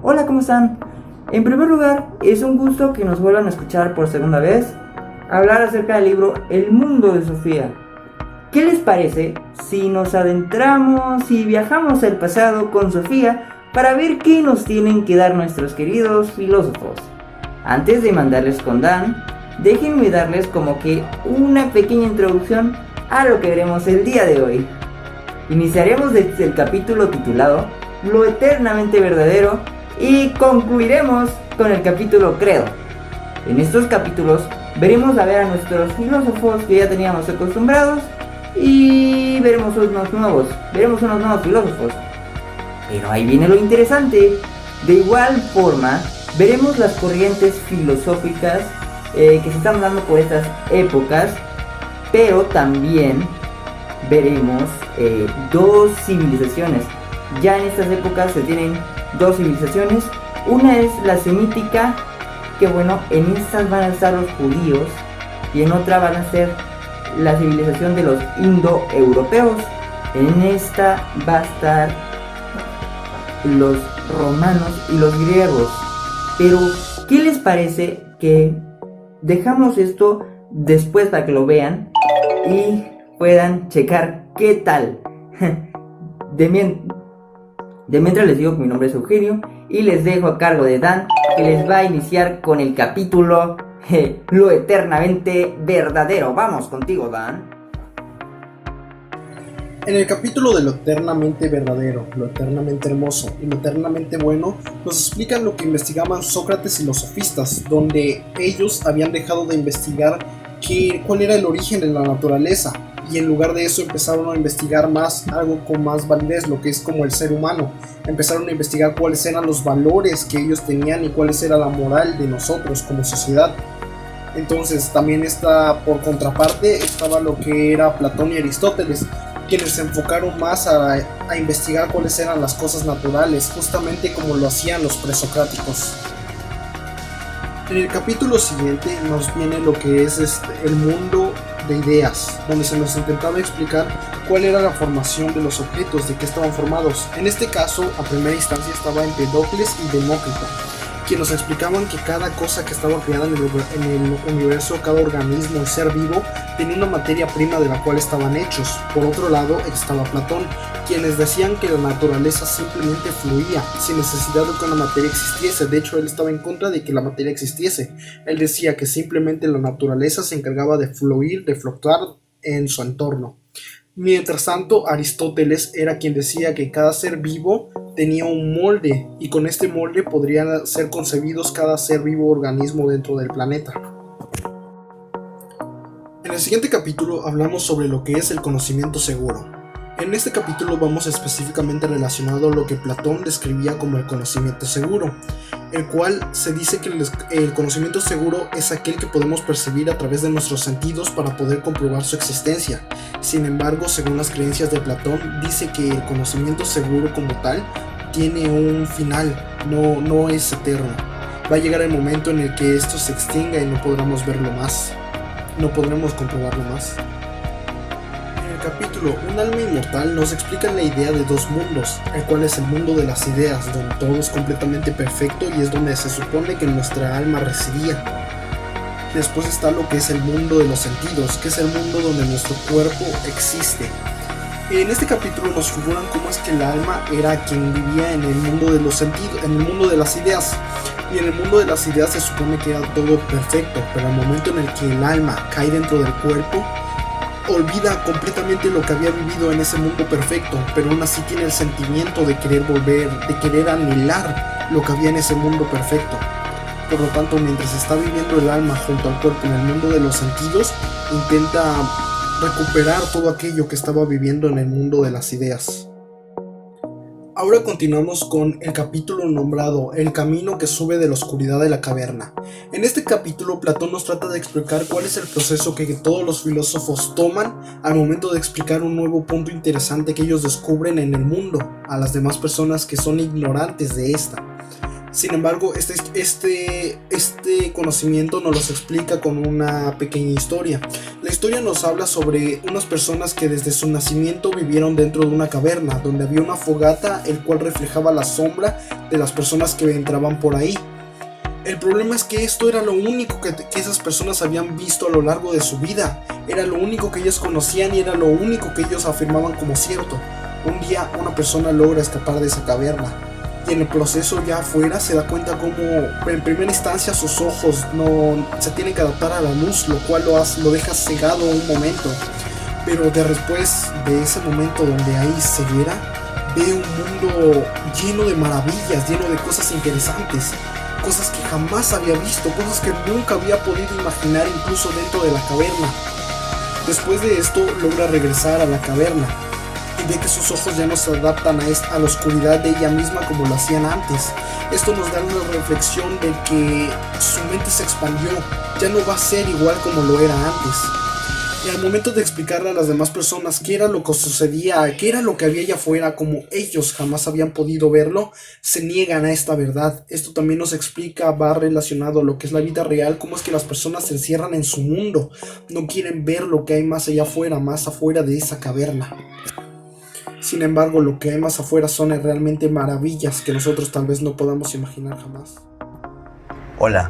Hola, ¿cómo están? En primer lugar, es un gusto que nos vuelvan a escuchar por segunda vez hablar acerca del libro El mundo de Sofía. ¿Qué les parece si nos adentramos y viajamos al pasado con Sofía para ver qué nos tienen que dar nuestros queridos filósofos? Antes de mandarles con Dan, déjenme darles como que una pequeña introducción a lo que veremos el día de hoy. Iniciaremos desde el capítulo titulado Lo eternamente verdadero y concluiremos con el capítulo Credo. En estos capítulos veremos a ver a nuestros filósofos que ya teníamos acostumbrados y veremos unos nuevos filósofos. Pero ahí viene lo interesante. De igual forma, veremos las corrientes filosóficas que se están dando por estas épocas, pero también veremos dos civilizaciones. Ya en estas épocas se tienen dos civilizaciones. Una es la semítica, que bueno, en estas van a estar los judíos, y en otra van a ser la civilización de los indoeuropeos. En esta va a estar los romanos y los griegos. Pero, ¿qué les parece que dejamos esto después para que lo vean y puedan checar qué tal? De mientras les digo que mi nombre es Eugenio y les dejo a cargo de Dan, que les va a iniciar con el capítulo Lo eternamente verdadero. Vamos contigo, Dan. En el capítulo de lo eternamente verdadero, lo eternamente hermoso y lo eternamente bueno, nos explican lo que investigaban Sócrates y los sofistas, donde ellos habían dejado de investigar cuál era el origen de la naturaleza, y en lugar de eso empezaron a investigar más algo con más validez, lo que es como el ser humano. Empezaron a investigar cuáles eran los valores que ellos tenían y cuáles era la moral de nosotros como sociedad. Entonces también por contraparte estaba lo que era Platón y Aristóteles, quienes se enfocaron más a investigar cuáles eran las cosas naturales, justamente como lo hacían los presocráticos. En el capítulo siguiente nos viene lo que es el mundo de ideas, donde se nos intentaba explicar cuál era la formación de los objetos, de qué estaban formados. En este caso, a primera instancia estaba Empedocles y Demócrito, quienes nos explicaban que cada cosa que estaba creada en el universo, cada organismo y ser vivo, tenía una materia prima de la cual estaban hechos. Por otro lado estaba Platón, quienes decían que la naturaleza simplemente fluía, sin necesidad de que una materia existiese. De hecho, él estaba en contra de que la materia existiese. Él decía que simplemente la naturaleza se encargaba de fluir, de fluctuar en su entorno. Mientras tanto, Aristóteles era quien decía que cada ser vivo tenía un molde, y con este molde podrían ser concebidos cada ser vivo organismo dentro del planeta. En el siguiente capítulo hablamos sobre lo que es el conocimiento seguro. En este capítulo vamos específicamente relacionado a lo que Platón describía como el conocimiento seguro, el cual se dice que el conocimiento seguro es aquel que podemos percibir a través de nuestros sentidos para poder comprobar su existencia. Sin embargo, según las creencias de Platón, dice que el conocimiento seguro como tal tiene un final, no es eterno. Va a llegar el momento en el que esto se extinga y no podremos verlo más, no podremos comprobarlo más. Capítulo Un alma inmortal nos explican la idea de dos mundos, el cual es el mundo de las ideas, donde todo es completamente perfecto y es donde se supone que nuestra alma residía. Después está lo que es el mundo de los sentidos, que es el mundo donde nuestro cuerpo existe. En este capítulo nos figuran cómo es que el alma era quien vivía en el mundo de los sentidos, en el mundo de las ideas. Y en el mundo de las ideas se supone que era todo perfecto, pero al momento en el que el alma cae dentro del cuerpo, olvida completamente lo que había vivido en ese mundo perfecto, pero aún así tiene el sentimiento de querer volver, de querer anhelar lo que había en ese mundo perfecto. Por lo tanto, mientras está viviendo el alma junto al cuerpo en el mundo de los sentidos, intenta recuperar todo aquello que estaba viviendo en el mundo de las ideas. Ahora continuamos con el capítulo nombrado El camino que sube de la oscuridad de la caverna. En este capítulo Platón nos trata de explicar cuál es el proceso que todos los filósofos toman al momento de explicar un nuevo punto interesante que ellos descubren en el mundo a las demás personas que son ignorantes de esta. Sin embargo, este conocimiento nos los explica con una pequeña historia. La historia nos habla sobre unas personas que desde su nacimiento vivieron dentro de una caverna, donde había una fogata, el cual reflejaba la sombra de las personas que entraban por ahí. El problema es que esto era lo único que esas personas habían visto a lo largo de su vida. Era lo único que ellos conocían y era lo único que ellos afirmaban como cierto. Un día una persona logra escapar de esa caverna. Y en el proceso ya afuera se da cuenta como en primera instancia sus ojos no se tienen que adaptar a la luz, lo cual lo deja cegado un momento. Pero después de ese momento donde hay ceguera, ve un mundo lleno de maravillas, lleno de cosas interesantes, cosas que jamás había visto, cosas que nunca había podido imaginar incluso dentro de la caverna. Después de esto logra regresar a la caverna y ve que sus ojos ya no se adaptan a la oscuridad de ella misma como lo hacían antes. Esto nos da una reflexión de que su mente se expandió, ya no va a ser igual como lo era antes. Y al momento de explicarle a las demás personas qué era lo que sucedía, qué era lo que había allá afuera, como ellos jamás habían podido verlo, se niegan a esta verdad. Esto también nos explica, va relacionado a lo que es la vida real, cómo es que las personas se encierran en su mundo, no quieren ver lo que hay más allá afuera, más afuera de esa caverna. Sin embargo, lo que hay más afuera son realmente maravillas que nosotros tal vez no podamos imaginar jamás. Hola,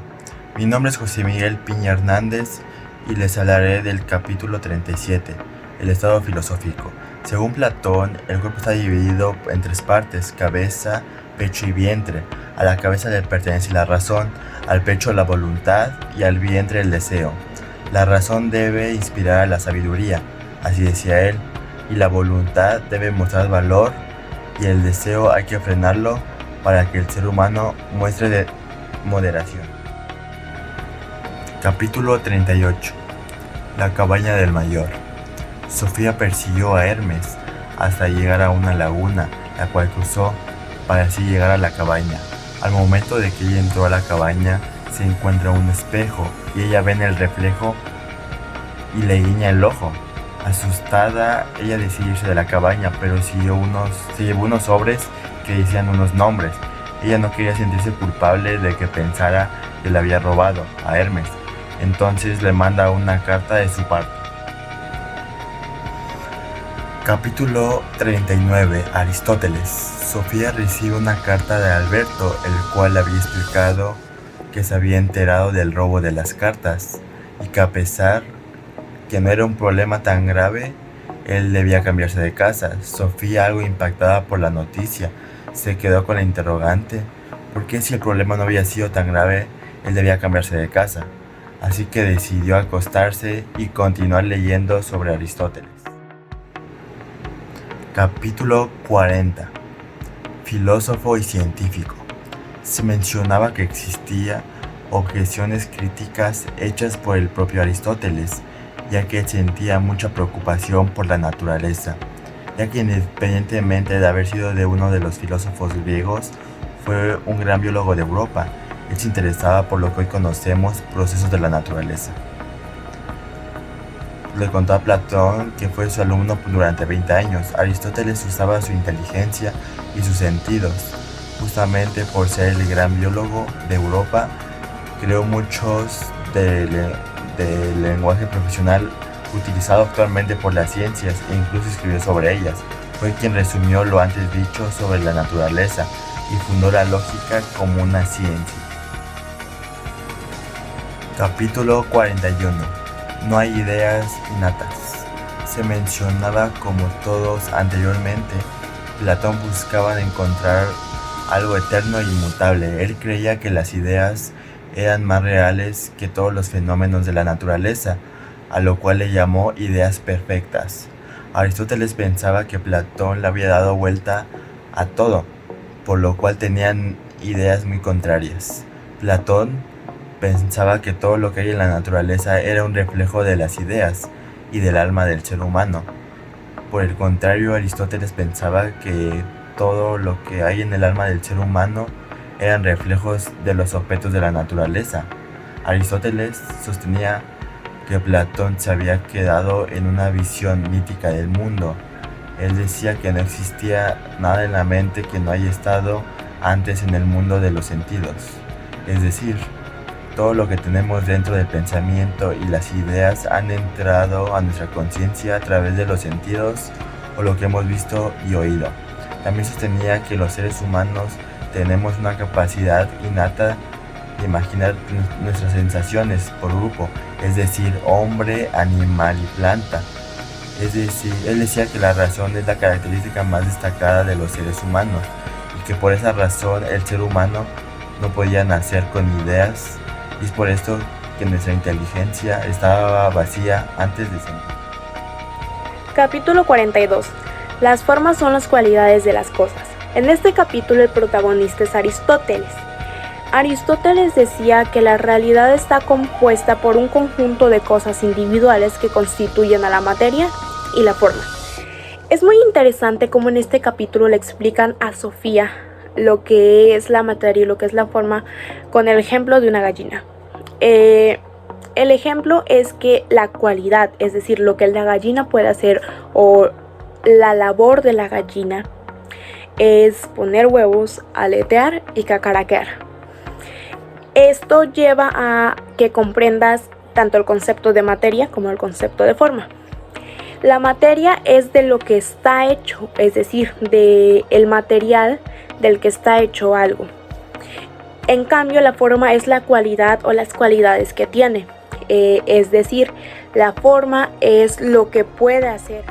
mi nombre es José Miguel Piña Hernández y les hablaré del capítulo 37, el estado filosófico. Según Platón, el cuerpo está dividido en tres partes: cabeza, pecho y vientre. A la cabeza le pertenece la razón, al pecho la voluntad y al vientre el deseo. La razón debe inspirar a la sabiduría, así decía él, y la voluntad debe mostrar valor, y el deseo hay que frenarlo para que el ser humano muestre moderación. Capítulo 38. La cabaña del mayor. Sofía persiguió a Hermes hasta llegar a una laguna, la cual cruzó para así llegar a la cabaña. Al momento de que ella entró a la cabaña, se encuentra un espejo y ella ve en el reflejo y le guiña el ojo. Asustada, ella decide irse de la cabaña, pero se llevó unos sobres que decían unos nombres. Ella no quería sentirse culpable de que pensara que le había robado a Hermes. Entonces le manda una carta de su parte. Capítulo 39. Aristóteles. Sofía recibe una carta de Alberto, el cual le había explicado que se había enterado del robo de las cartas y que a pesar que no era un problema tan grave, él debía cambiarse de casa. Sofía, algo impactada por la noticia, se quedó con la interrogante: ¿por qué si el problema no había sido tan grave, él debía cambiarse de casa? Así que decidió acostarse y continuar leyendo sobre Aristóteles. Capítulo 40. Filósofo y científico. Se mencionaba que existían objeciones críticas hechas por el propio Aristóteles, ya que sentía mucha preocupación por la naturaleza, ya que independientemente de haber sido de uno de los filósofos griegos, fue un gran biólogo de Europa. Él se interesaba por lo que hoy conocemos procesos de la naturaleza. Le contó a Platón que fue su alumno durante 20 años. Aristóteles usaba su inteligencia y sus sentidos. Justamente por ser el gran biólogo de Europa, creó muchos del lenguaje profesional utilizado actualmente por las ciencias e incluso escribió sobre ellas. Fue quien resumió lo antes dicho sobre la naturaleza y fundó la lógica como una ciencia. Capítulo 41. No hay ideas innatas. Se mencionaba, como todos anteriormente, Platón buscaba encontrar algo eterno e inmutable. Él creía que las ideas eran más reales que todos los fenómenos de la naturaleza, a lo cual le llamó ideas perfectas. Aristóteles pensaba que Platón le había dado vuelta a todo, por lo cual tenían ideas muy contrarias. Platón pensaba que todo lo que hay en la naturaleza era un reflejo de las ideas y del alma del ser humano. Por el contrario, Aristóteles pensaba que todo lo que hay en el alma del ser humano eran reflejos de los objetos de la naturaleza. Aristóteles sostenía que Platón se había quedado en una visión mítica del mundo. Él decía que no existía nada en la mente que no haya estado antes en el mundo de los sentidos, es decir, todo lo que tenemos dentro del pensamiento y las ideas han entrado a nuestra conciencia a través de los sentidos o lo que hemos visto y oído. También sostenía que los seres humanos tenemos una capacidad innata de imaginar nuestras sensaciones por grupo, es decir, hombre, animal y planta. Es decir, él decía que la razón es la característica más destacada de los seres humanos y que por esa razón el ser humano no podía nacer con ideas, y es por esto que nuestra inteligencia estaba vacía antes de sentir. Capítulo 42. Las formas son las cualidades de las cosas. En este capítulo el protagonista es Aristóteles. Aristóteles decía que la realidad está compuesta por un conjunto de cosas individuales que constituyen a la materia y la forma. Es muy interesante cómo en este capítulo le explican a Sofía lo que es la materia y lo que es la forma con el ejemplo de una gallina. El ejemplo es que la cualidad, es decir, lo que la gallina puede hacer o la labor de la gallina es poner huevos, aletear y cacaraquear. Esto lleva a que comprendas tanto el concepto de materia como el concepto de forma. La materia es de lo que está hecho, es decir, del material del que está hecho algo. En cambio, la forma es la cualidad o las cualidades que tiene. Es decir, la forma es lo que puede hacer.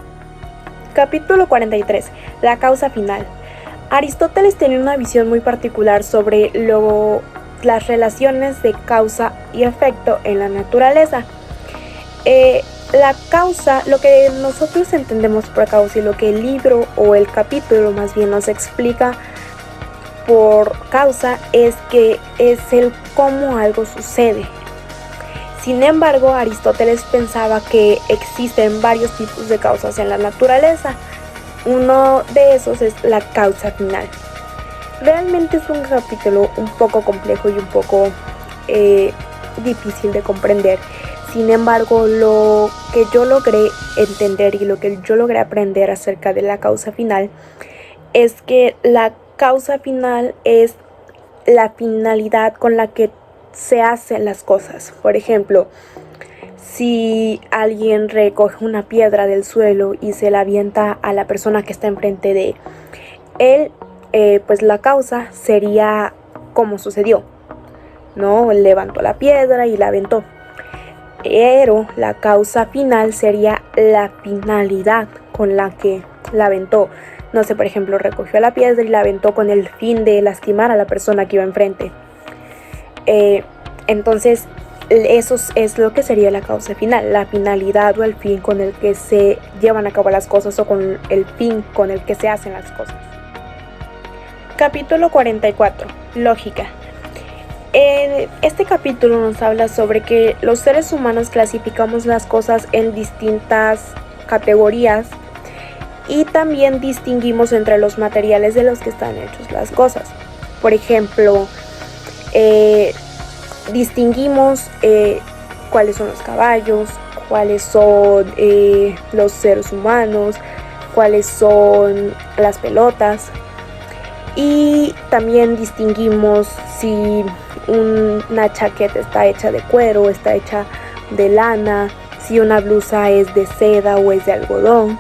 Capítulo 43. La causa final. Aristóteles tenía una visión muy particular sobre las relaciones de causa y efecto en la naturaleza. La causa, lo que nosotros entendemos por causa y lo que el libro o el capítulo más bien nos explica por causa es que es el cómo algo sucede. Sin embargo, Aristóteles pensaba que existen varios tipos de causas en la naturaleza. Uno de esos es la causa final. Realmente es un capítulo un poco complejo y un poco difícil de comprender. Sin embargo, lo que yo logré entender y lo que yo logré aprender acerca de la causa final es que la causa final es la finalidad con la que se hacen las cosas. Por ejemplo, si alguien recoge una piedra del suelo y se la avienta a la persona que está enfrente de él, pues la causa sería como sucedió, ¿no? Levantó la piedra y la aventó. Pero la causa final sería la finalidad con la que la aventó. No sé, por ejemplo, recogió la piedra y la aventó con el fin de lastimar a la persona que iba enfrente. Entonces, eso es lo que sería la causa final, la finalidad o el fin con el que se llevan a cabo las cosas o con el fin con el que se hacen las cosas. Capítulo 44. Lógica. Este capítulo nos habla sobre que los seres humanos clasificamos las cosas en distintas categorías y también distinguimos entre los materiales de los que están hechos las cosas. Por ejemplo, distinguimos cuáles son los caballos, cuáles son los seres humanos, cuáles son las pelotas, y también distinguimos si una chaqueta está hecha de cuero, está hecha de lana, si una blusa es de seda o es de algodón.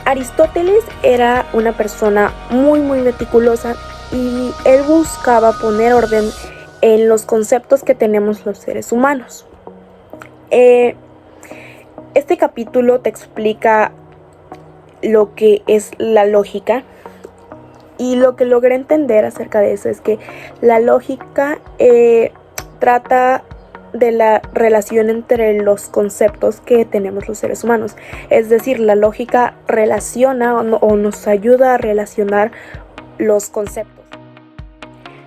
Aristóteles era una persona muy meticulosa y él buscaba poner orden en los conceptos que tenemos los seres humanos. Este capítulo te explica lo que es la lógica, y lo que logré entender acerca de eso es que la lógica trata de la relación entre los conceptos que tenemos los seres humanos. Es decir, la lógica relaciona o nos ayuda a relacionar los conceptos.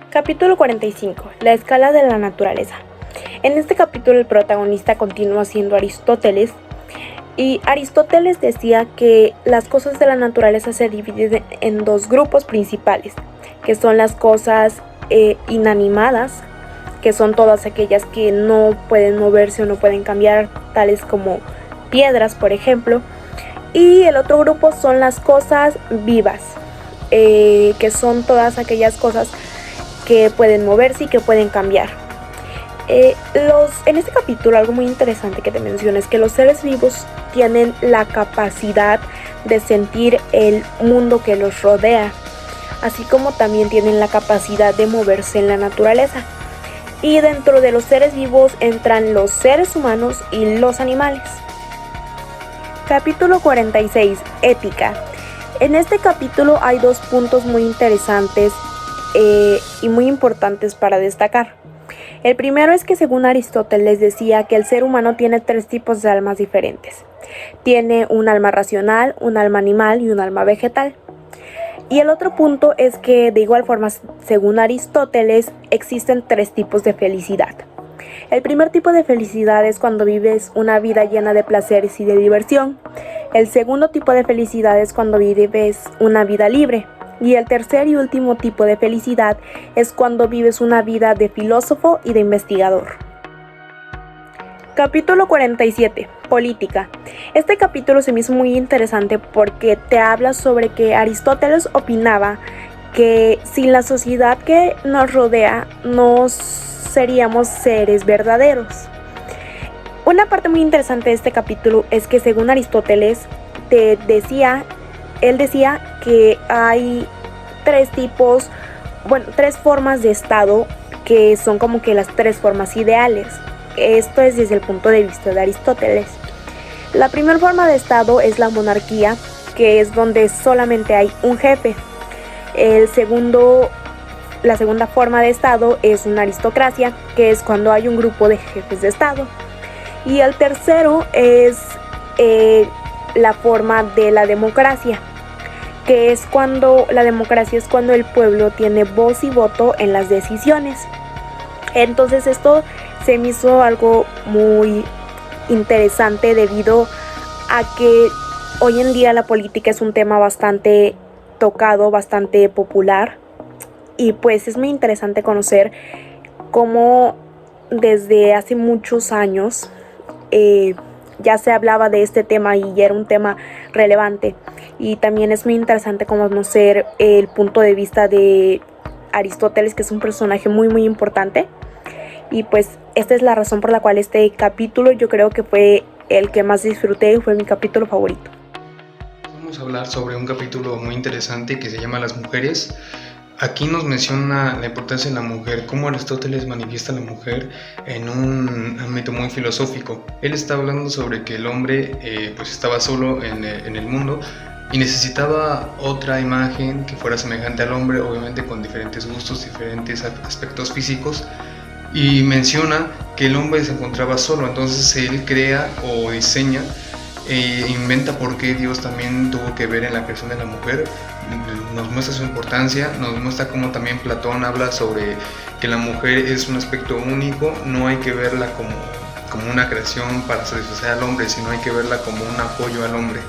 Capítulo 45. La escala de la naturaleza. En este capítulo el protagonista continúa siendo Aristóteles, y Aristóteles decía que las cosas de la naturaleza se dividen en dos grupos principales, que son las cosas inanimadas, que son todas aquellas que no pueden moverse o no pueden cambiar, tales como piedras, por ejemplo, y el otro grupo son las cosas vivas. que son todas aquellas cosas que pueden moverse y que pueden cambiar. En este capítulo algo muy interesante que te menciono es que los seres vivos tienen la capacidad de sentir el mundo que los rodea, así como también tienen la capacidad de moverse en la naturaleza. Y dentro de los seres vivos entran los seres humanos y los animales. Capítulo 46. Ética. En este capítulo hay dos puntos muy interesantes y muy importantes para destacar. El primero es que según Aristóteles decía que el ser humano tiene tres tipos de almas diferentes. Tiene un alma racional, un alma animal y un alma vegetal. Y el otro punto es que de igual forma, según Aristóteles, existen tres tipos de felicidad. El primer tipo de felicidad es cuando vives una vida llena de placeres y de diversión. El segundo tipo de felicidad es cuando vives una vida libre. Y el tercer y último tipo de felicidad es cuando vives una vida de filósofo y de investigador. Capítulo 47. Política. Este capítulo se me hizo muy interesante porque te habla sobre que Aristóteles opinaba que sin la sociedad que nos rodea no seríamos seres verdaderos. Una parte muy interesante de este capítulo es que según Aristóteles él decía que hay tres formas de estado que son como que las tres formas ideales. Esto es desde el punto de vista de Aristóteles. La primera forma de estado es la monarquía, que es donde solamente hay un jefe. La segunda forma de estado es una aristocracia, que es cuando hay un grupo de jefes de estado. Y el tercero es la forma de la democracia, que es cuando la democracia es cuando el pueblo tiene voz y voto en las decisiones. Entonces esto se me hizo algo muy interesante debido a que hoy en día la política es un tema bastante tocado, bastante popular, y pues es muy interesante conocer cómo desde hace muchos años ya se hablaba de este tema y ya era un tema relevante. Y también es muy interesante conocer el punto de vista de Aristóteles, que es un personaje muy muy importante. Y pues esta es la razón por la cual este capítulo yo creo que fue el que más disfruté y fue mi capítulo favorito. Vamos a hablar sobre un capítulo muy interesante que se llama Las mujeres. Aquí nos menciona la importancia de la mujer, cómo Aristóteles manifiesta a la mujer en un ámbito muy filosófico. Él está hablando sobre que el hombre pues estaba solo en el mundo y necesitaba otra imagen que fuera semejante al hombre, obviamente con diferentes gustos, diferentes aspectos físicos. Y menciona que el hombre se encontraba solo, entonces él crea o diseña inventa por qué Dios también tuvo que ver en la creación de la mujer. Nos muestra su importancia, nos muestra cómo también Platón habla sobre que la mujer es un aspecto único, no hay que verla como una creación para satisfacer al hombre, sino hay que verla como un apoyo al hombre.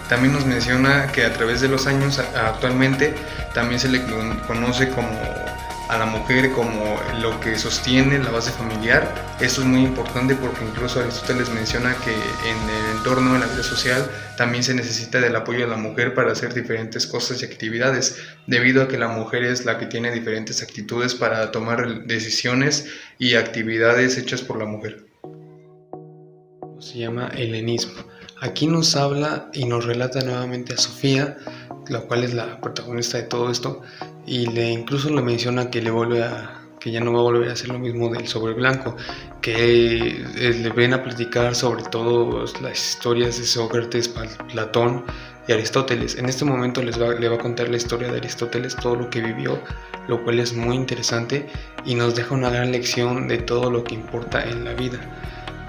También nos menciona que a través de los años actualmente también se le conoce como a la mujer como lo que sostiene la base familiar. Esto es muy importante porque incluso Aristóteles menciona que en el entorno de la vida social también se necesita del apoyo de la mujer para hacer diferentes cosas y actividades, debido a que la mujer es la que tiene diferentes actitudes para tomar decisiones y actividades hechas por la mujer. Se llama helenismo. Aquí nos habla y nos relata nuevamente a Sofía, la cual es la protagonista de todo esto, y incluso le menciona que que ya no va a volver a hacer lo mismo del sobre blanco, que le ven a platicar sobre todas las historias de Sócrates, Platón y Aristóteles. En este momento le va a contar la historia de Aristóteles, todo lo que vivió, lo cual es muy interesante y nos deja una gran lección de todo lo que importa en la vida.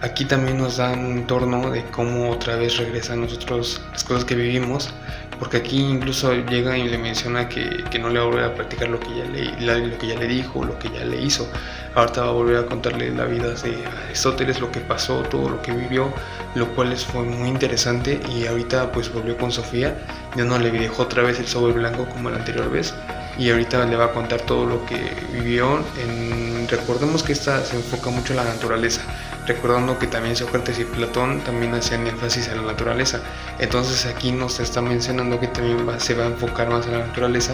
Aquí también nos dan un entorno de cómo otra vez regresa a nosotros las cosas que vivimos, porque aquí incluso llega y le menciona que no le va a volver a platicar lo que ya le dijo, lo que ya le hizo. Ahorita va a volver a contarle la vida de Aristóteles, lo que pasó, todo lo que vivió, lo cual fue muy interesante. Y ahorita pues volvió con Sofía, ya no le dejó otra vez el sobre blanco como la anterior vez, y ahorita le va a contar todo lo que vivió en recordemos que esta se enfoca mucho en la naturaleza, recordando que también Sócrates y Platón también hacían énfasis en la naturaleza. Entonces aquí nos está mencionando que también se va a enfocar más en la naturaleza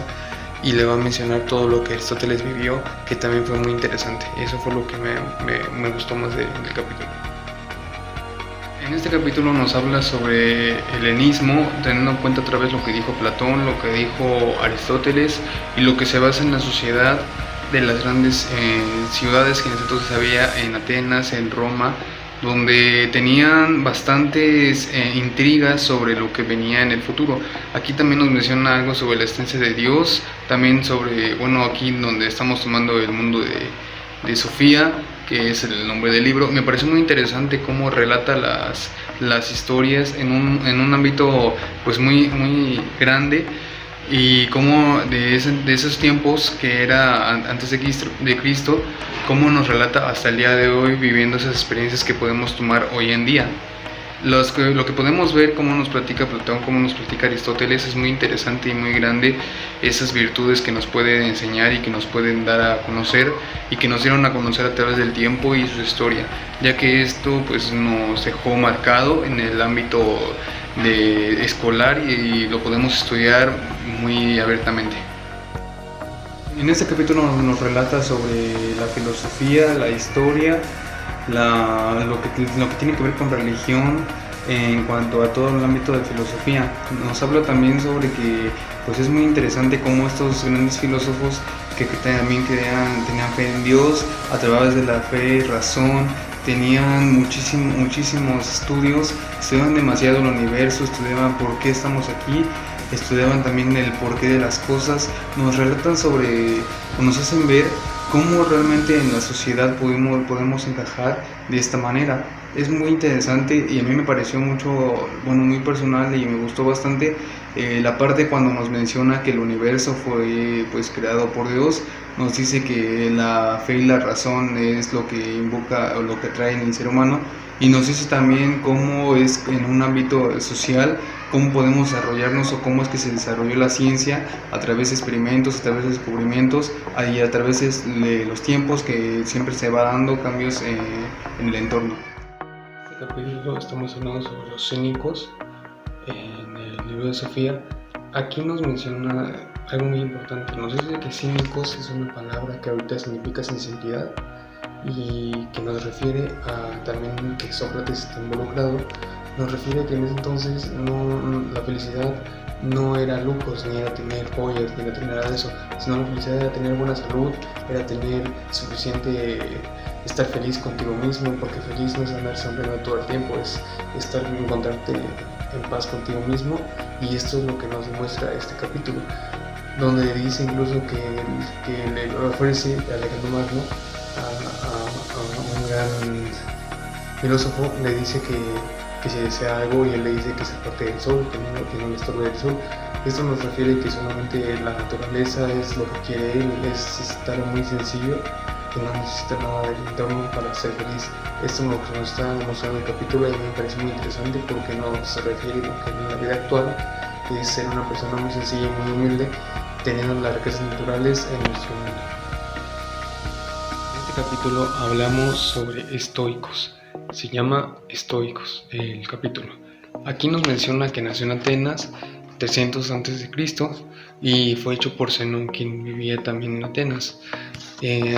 y le va a mencionar todo lo que Aristóteles vivió, que también fue muy interesante. Eso fue lo que me gustó más del capítulo. En este capítulo nos habla sobre el helenismo, teniendo en cuenta otra vez lo que dijo Platón, lo que dijo Aristóteles y lo que se basa en la sociedad de las grandes ciudades que en ese entonces había, en Atenas, en Roma, donde tenían bastantes intrigas sobre lo que venía en el futuro. Aquí también nos menciona algo sobre la existencia de Dios, también sobre, bueno, aquí donde estamos tomando el mundo de Sofía, que es el nombre del libro. Me parece muy interesante cómo relata las historias en un ámbito pues muy grande, y cómo de esos tiempos que era antes de Cristo, cómo nos relata hasta el día de hoy viviendo esas experiencias que podemos tomar hoy en día. Lo que podemos ver, cómo nos platica Platón, cómo nos platica Aristóteles, es muy interesante y muy grande, esas virtudes que nos pueden enseñar y que nos pueden dar a conocer y que nos dieron a conocer a través del tiempo y su historia, ya que esto pues nos dejó marcado en el ámbito escolar y lo podemos estudiar muy abiertamente. En este capítulo nos relata sobre la filosofía, la historia, lo que tiene que ver con religión en cuanto a todo el ámbito de filosofía. Nos habla también sobre que pues es muy interesante cómo estos grandes filósofos que también tenían fe en Dios, a través de la fe y razón, tenían muchísimos estudios, estudiaban demasiado el universo, estudiaban por qué estamos aquí, estudiaban también el porqué de las cosas, nos relatan nos hacen ver cómo realmente en la sociedad podemos encajar de esta manera. Es muy interesante y a mí me pareció muy personal y me gustó bastante la parte cuando nos menciona que el universo fue pues creado por Dios. Nos dice que la fe y la razón es lo que invoca o lo que trae en el ser humano, y nos dice también cómo es en un ámbito social, cómo podemos desarrollarnos o cómo es que se desarrolló la ciencia a través de experimentos, a través de descubrimientos y a través de los tiempos que siempre se va dando cambios en el entorno. En este capítulo estamos hablando sobre los cínicos en el libro de Sofía. Aquí nos menciona algo muy importante. Nos dice que cínicos es una palabra que ahorita significa sinceridad y que nos refiere a también que Sócrates está involucrado. Nos refiere a que en ese entonces la felicidad no era lujos, ni era tener joyas, ni era tener nada de eso, sino la felicidad era tener buena salud, era tener suficiente, estar feliz contigo mismo, porque feliz no es andar sonriendo todo el tiempo, es encontrarte en paz contigo mismo. Y esto es lo que nos demuestra este capítulo, donde dice incluso que le ofrece a Alejandro Magno, a un gran filósofo, le dice que si desea algo, y él le dice que se aparte del sol, que no le estorbe el sol. Esto nos refiere que solamente la naturaleza es lo que quiere él, es estar muy sencillo, que no necesita nada del entorno para ser feliz. Esto es lo que nos está mostrando el capítulo, y me parece muy interesante porque nos refiere a lo que en la vida actual es ser una persona muy sencilla y muy humilde, teniendo las riquezas naturales en nuestro mundo. En este capítulo hablamos sobre estoicos. Se llama Estoicos el capítulo. Aquí nos menciona que nació en Atenas 300 a.C. y fue hecho por Zenón, quien vivía también en Atenas.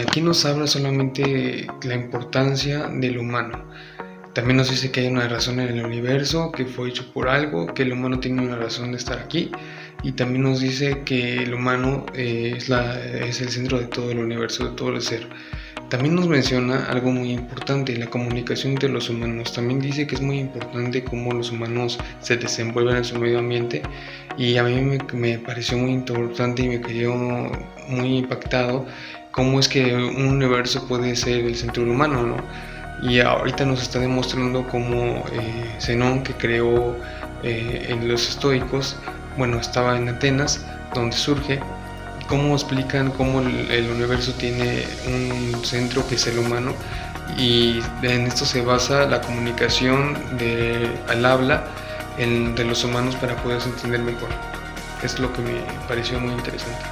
Aquí nos habla solamente la importancia del humano. También nos dice que hay una razón en el universo, que fue hecho por algo, que el humano tiene una razón de estar aquí, y también nos dice que el humano es el centro de todo el universo, de todo el ser. También nos menciona algo muy importante, la comunicación entre los humanos. También dice que es muy importante cómo los humanos se desenvuelven en su medio ambiente, y a mí me pareció muy importante y me quedó muy impactado cómo es que un universo puede ser el centro del humano, ¿no? Y ahorita nos está demostrando cómo Zenón, que creó en los estoicos, estaba en Atenas, donde surge, cómo explican cómo el universo tiene un centro que es el humano, y en esto se basa la comunicación al habla de los humanos para poderse entender mejor. Es lo que me pareció muy interesante.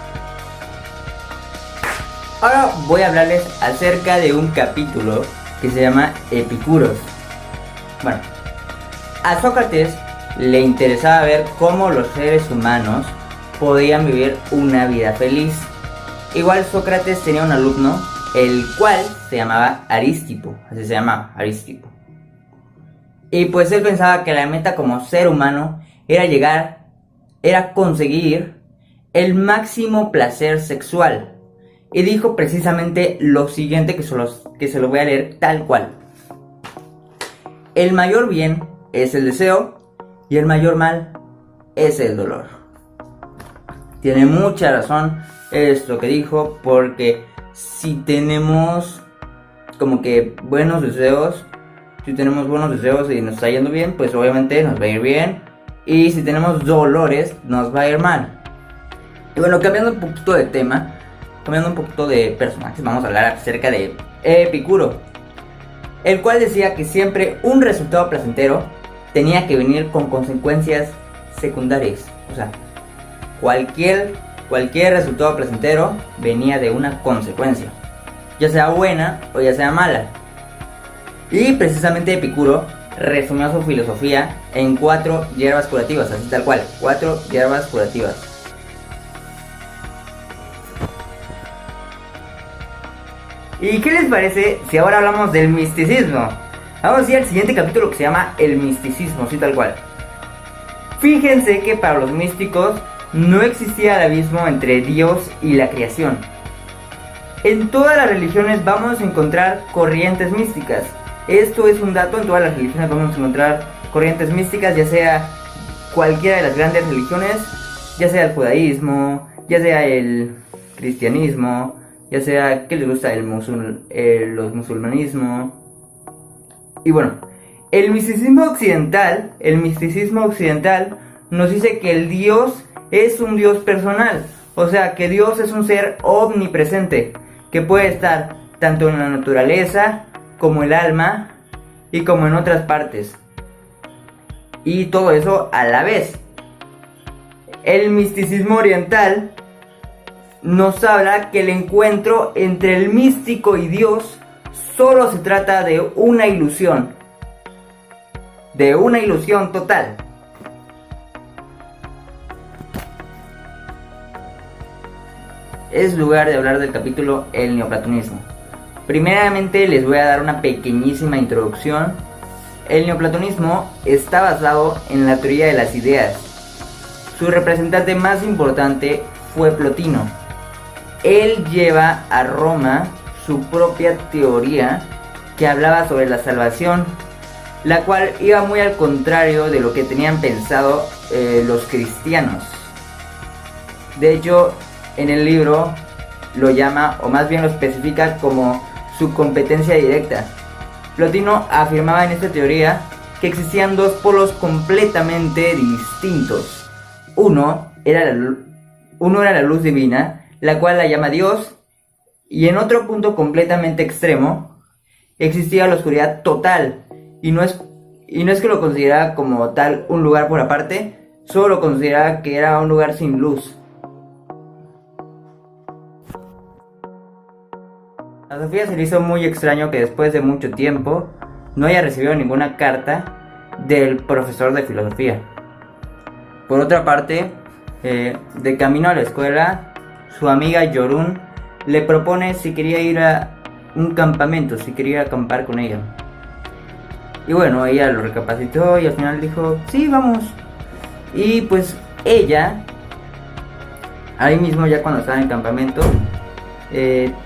Ahora voy a hablarles acerca de un capítulo que se llama Epicuros. Bueno, a Sócrates le interesaba ver cómo los seres humanos podían vivir una vida feliz. Igual Sócrates tenía un alumno, el cual se llamaba Aristipo, así se llamaba, Aristipo. Y pues él pensaba que la meta como ser humano era conseguir el máximo placer sexual. Y dijo precisamente lo siguiente, que se lo voy a leer tal cual. El mayor bien es el deseo y el mayor mal es el dolor. Tiene mucha razón esto que dijo, porque si tenemos como que buenos deseos, si tenemos buenos deseos y nos está yendo bien, pues obviamente nos va a ir bien. Y si tenemos dolores, nos va a ir mal. Y bueno, cambiando un poquito de tema, cambiando un poquito de personajes, vamos a hablar acerca de Epicuro, el cual decía que siempre un resultado placentero tenía que venir con consecuencias secundarias. O sea, cualquier resultado placentero venía de una consecuencia, ya sea buena o ya sea mala. Y precisamente Epicuro resumió su filosofía en 4 hierbas curativas, así tal cual, 4 hierbas curativas. ¿Y qué les parece si ahora hablamos del misticismo? Vamos a ir al siguiente capítulo que se llama El misticismo, así tal cual. Fíjense que para los místicos no existía el abismo entre Dios y la creación. En todas las religiones vamos a encontrar corrientes místicas. Esto es un dato, en todas las religiones vamos a encontrar corrientes místicas, ya sea cualquiera de las grandes religiones, ya sea el judaísmo, ya sea el cristianismo, ya sea que les gusta los musulmanismo. Y bueno, el misticismo occidental nos dice que el Dios es un Dios personal, o sea que Dios es un ser omnipresente, que puede estar tanto en la naturaleza, como el alma, y como en otras partes, y todo eso a la vez. El misticismo oriental nos habla que el encuentro entre el místico y Dios solo se trata de una ilusión total. Es lugar de hablar del capítulo El neoplatonismo. Primeramente les voy a dar una pequeñísima introducción. El neoplatonismo está basado en la teoría de las ideas. Su representante más importante fue Plotino. Él lleva a Roma su propia teoría que hablaba sobre la salvación, la cual iba muy al contrario de lo que tenían pensado los cristianos. De hecho, en el libro lo llama, o más bien lo especifica como su competencia directa. Plotino afirmaba en esta teoría que existían dos polos completamente distintos. Uno era la luz divina, la cual la llama Dios, y en otro punto completamente extremo existía la oscuridad total, y no es que lo consideraba como tal un lugar por aparte, solo lo consideraba que era un lugar sin luz. A Sofía se le hizo muy extraño que después de mucho tiempo no haya recibido ninguna carta del profesor de filosofía. Por otra parte, de camino a la escuela, su amiga Yorún le propone si quería ir a un campamento, si quería acampar con ella. Y bueno, ella lo recapacitó y al final dijo, sí, vamos. Y pues ella, ahí mismo ya cuando estaba en el campamento,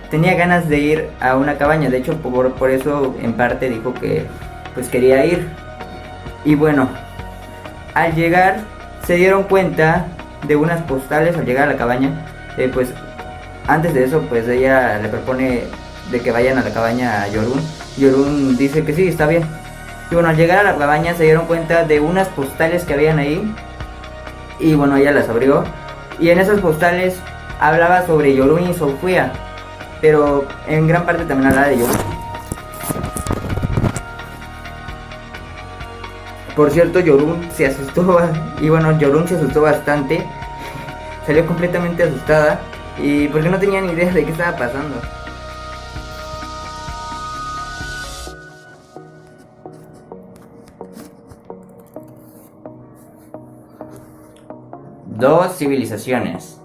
tenía ganas de ir a una cabaña. De hecho, por eso en parte dijo que pues quería ir. Y bueno, al llegar se dieron cuenta de unas postales al llegar a la cabaña. Pues antes de eso, pues ella le propone de que vayan a la cabaña a Yorún. Yorún dice que sí, está bien. Y bueno, al llegar a la cabaña se dieron cuenta de unas postales que habían ahí. Y bueno, ella las abrió. Y en esas postales hablaba sobre Yorún y Sofía, pero en gran parte también hablaba de Yorún. Por cierto, Yorún se asustó, y bueno, Yorún se asustó bastante. Salió completamente asustada y porque no tenían idea de qué estaba pasando. Dos civilizaciones.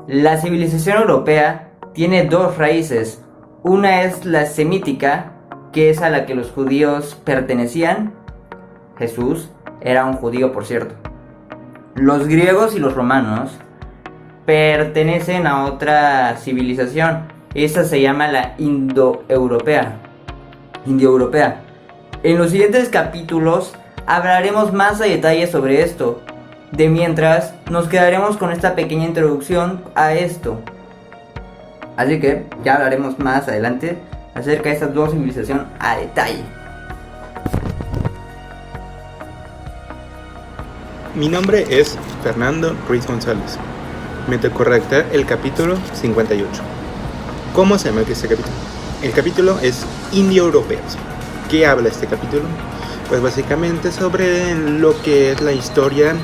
La civilización europea tiene dos raíces. Una es la semítica, que es a la que los judíos pertenecían. Jesús era un judío, por cierto. Los griegos y los romanos pertenecen a otra civilización. Esa se llama la indoeuropea. En los siguientes capítulos hablaremos más a detalle sobre esto. De mientras, nos quedaremos con esta pequeña introducción a esto. Así que ya hablaremos más adelante acerca de estas dos civilizaciones a detalle. Mi nombre es Fernando Ruiz González. Me tocó redactar el capítulo 58. ¿Cómo se llama este capítulo? El capítulo es Indio-Europeos. ¿Qué habla este capítulo? Pues básicamente sobre lo que es la historia,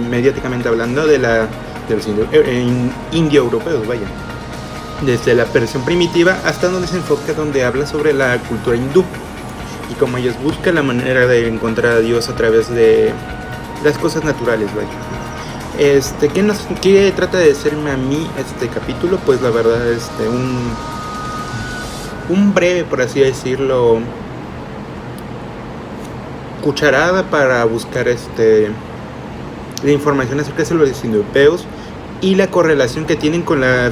mediáticamente hablando, de los indio-europeos, vaya. Desde la versión primitiva hasta donde se enfoca, donde habla sobre la cultura hindú y cómo ellos buscan la manera de encontrar a Dios a través de las cosas naturales, vaya. ¿Qué trata de decirme a mí este capítulo? Pues la verdad, un breve, por así decirlo, cucharada para buscar la información acerca de los indoeuropeos y la correlación que tienen con la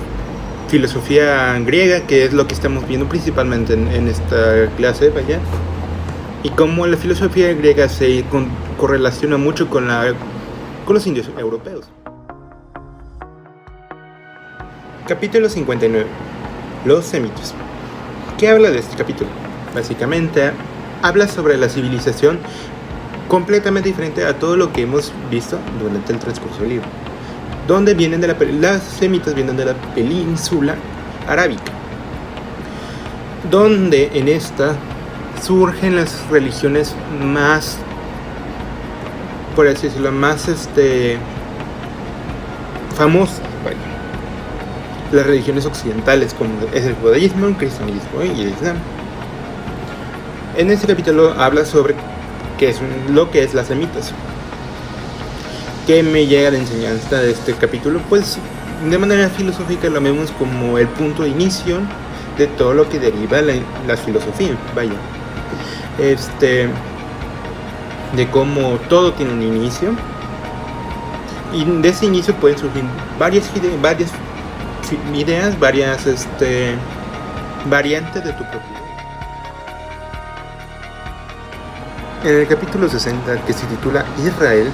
filosofía griega, que es lo que estamos viendo principalmente en esta clase, vaya, y cómo la filosofía griega se correlaciona mucho con los indios europeos. Capítulo 59. Los semitas. ¿Qué habla de este capítulo? Básicamente habla sobre la civilización completamente diferente a todo lo que hemos visto durante el transcurso del libro, donde las semitas vienen de la península arábica, donde en esta surgen las religiones más, por así decirlo, más famosas, vaya. Las religiones occidentales, como es el judaísmo, el cristianismo y el islam. En este capítulo habla sobre lo que es las semitas. ¿Qué me llega la enseñanza de este capítulo? Pues de manera filosófica lo vemos como el punto de inicio de todo lo que deriva la filosofía, vaya. De cómo todo tiene un inicio, y de ese inicio pueden surgir varias ideas, variantes de tu propia idea. En el capítulo 60, que se titula Israel,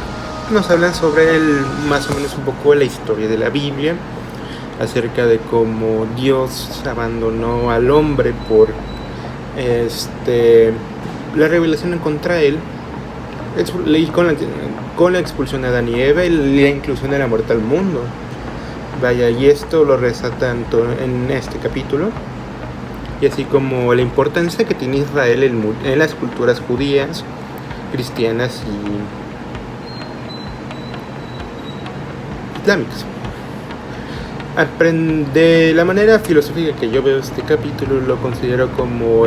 nos hablan sobre más o menos un poco la historia de la Biblia, acerca de cómo Dios abandonó al hombre por la revelación contra él, y con la expulsión de Adán y Eva y la inclusión de la muerte al mundo. Vaya, y esto lo resalta tanto en este capítulo, y así como la importancia que tiene Israel en las culturas judías, cristianas y islámicas. De la manera filosófica que yo veo este capítulo, lo considero como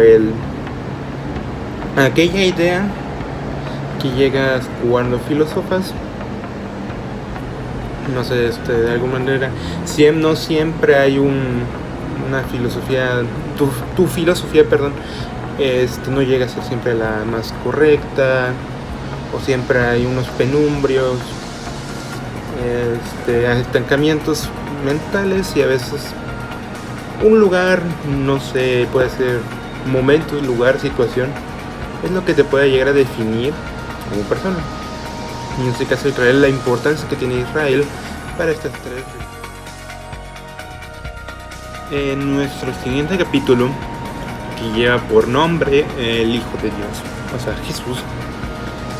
aquella idea que llega cuando filósofas, no sé, de alguna manera, no siempre hay una filosofía, tu filosofía, perdón, no llega a ser siempre la más correcta, o siempre hay unos penumbrios, estancamientos mentales, y a veces un lugar, no sé, puede ser momento, lugar, situación, es lo que te puede llegar a definir como persona. En este caso Israel, la importancia que tiene Israel para estas tres. En nuestro siguiente capítulo, que lleva por nombre el Hijo de Dios, o sea, Jesús,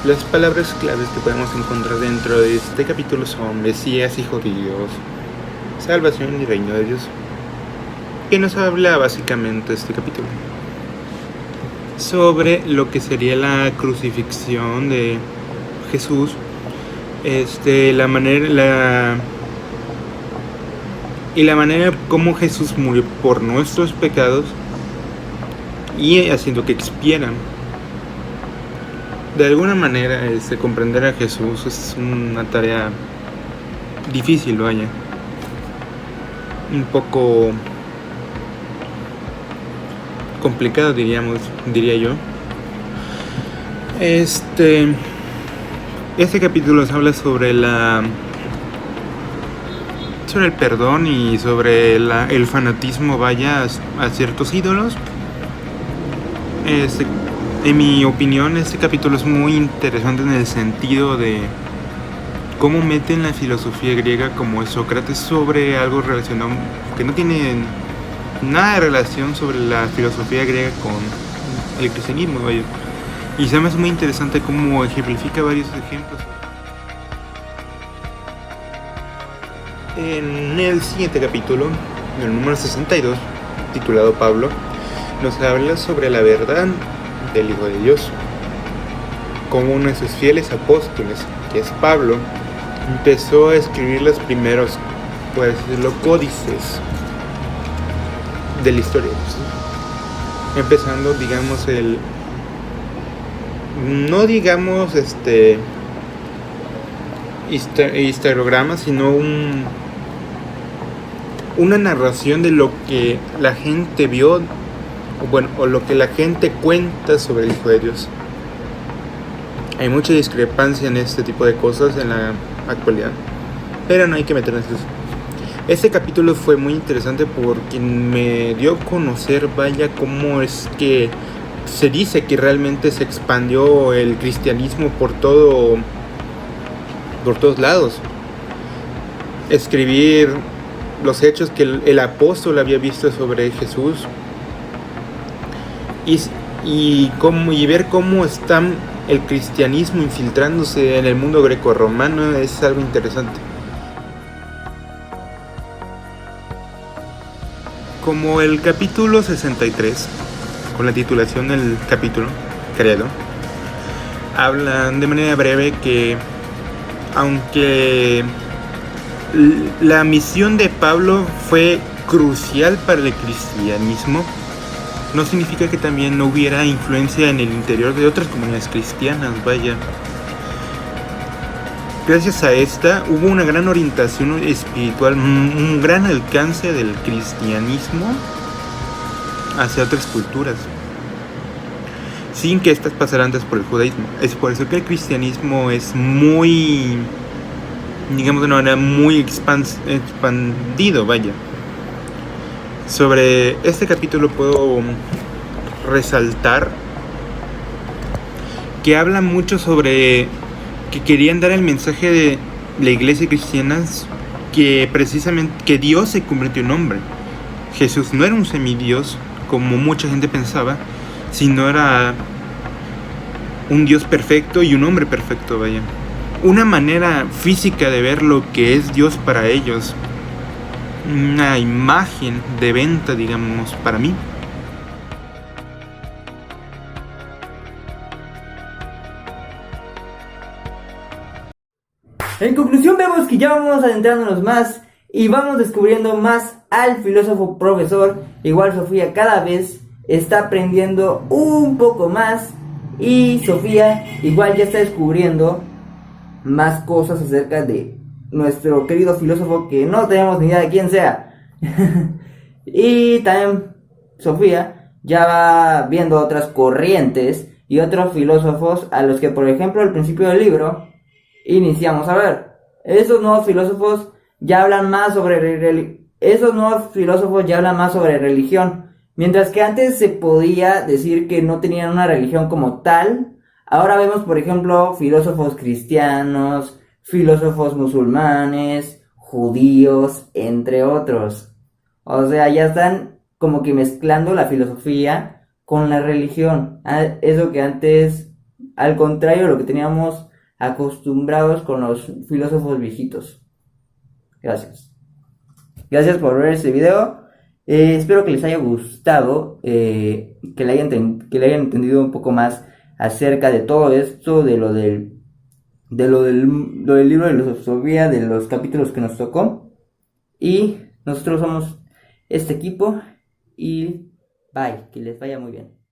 las palabras claves que podemos encontrar dentro de este capítulo son Mesías, Hijo de Dios, salvación y reino de Dios. ¿Qué nos habla básicamente este capítulo? Sobre lo que sería la crucifixión de Jesús, y la manera como Jesús murió por nuestros pecados y haciendo que expieran. De alguna manera, comprender a Jesús es una tarea difícil, vaya. Un poco complicado, diría yo. Este capítulo nos habla sobre el perdón y sobre el fanatismo, vaya, a ciertos ídolos. En mi opinión, este capítulo es muy interesante en el sentido de cómo meten la filosofía griega como es Sócrates sobre algo relacionado que no tiene nada de relación sobre la filosofía griega con el cristianismo, vaya. Y se me hace muy interesante cómo ejemplifica varios ejemplos. En el siguiente capítulo, el número 62, titulado Pablo, nos habla sobre la verdad del Hijo de Dios. Como uno de sus fieles apóstoles, que es Pablo, empezó a escribir los primeros, por decirlo, códices de la historia. Empezando, digamos, historiograma, sino una narración de lo que la gente vio, o lo que la gente cuenta sobre el Hijo de Dios. Hay mucha discrepancia en este tipo de cosas en la actualidad, pero no hay que meternos en eso. Este capítulo fue muy interesante porque me dio a conocer, vaya, cómo es que se dice que realmente se expandió el cristianismo por todos lados. Escribir los hechos que el apóstol había visto sobre Jesús y ver cómo está el cristianismo infiltrándose en el mundo grecorromano es algo interesante. Como el capítulo 63, con la titulación del capítulo, Credo, hablan de manera breve que aunque la misión de Pablo fue crucial para el cristianismo, no significa que también no hubiera influencia en el interior de otras comunidades cristianas, vaya. Gracias a esta hubo una gran orientación espiritual, un gran alcance del cristianismo hacia otras culturas, sin que estas pasaran antes por el judaísmo. Es por eso que el cristianismo es muy, digamos de una manera muy expandido, vaya. Sobre este capítulo puedo resaltar que habla mucho sobre que querían dar el mensaje de la iglesia cristiana, que precisamente que Dios se convirtió en hombre. Jesús no era un semidios como mucha gente pensaba, sino era un Dios perfecto y un hombre perfecto, vaya. Una manera física de ver lo que es Dios para ellos, una imagen de venta, digamos, para mí. En conclusión, vemos que ya vamos adentrándonos más y vamos descubriendo más al filósofo profesor. Igual Sofía cada vez está aprendiendo un poco más y Sofía igual ya está descubriendo más cosas acerca de nuestro querido filósofo que no tenemos ni idea de quién sea. Y también Sofía ya va viendo otras corrientes y otros filósofos a los que, por ejemplo, al principio del libro iniciamos a ver. Esos nuevos filósofos ya hablan más sobre religión, mientras que antes se podía decir que no tenían una religión como tal. Ahora vemos, por ejemplo, filósofos cristianos, filósofos musulmanes, judíos, entre otros. O sea, ya están como que mezclando la filosofía con la religión. Eso que antes, al contrario de lo que teníamos acostumbrados con los filósofos viejitos. Gracias. Gracias por ver este video. Espero que les haya gustado, que le hayan entendido un poco más acerca de todo esto, de lo del libro de filosofía, de los capítulos que nos tocó. Y Nosotros somos este equipo y bye, que les vaya muy bien.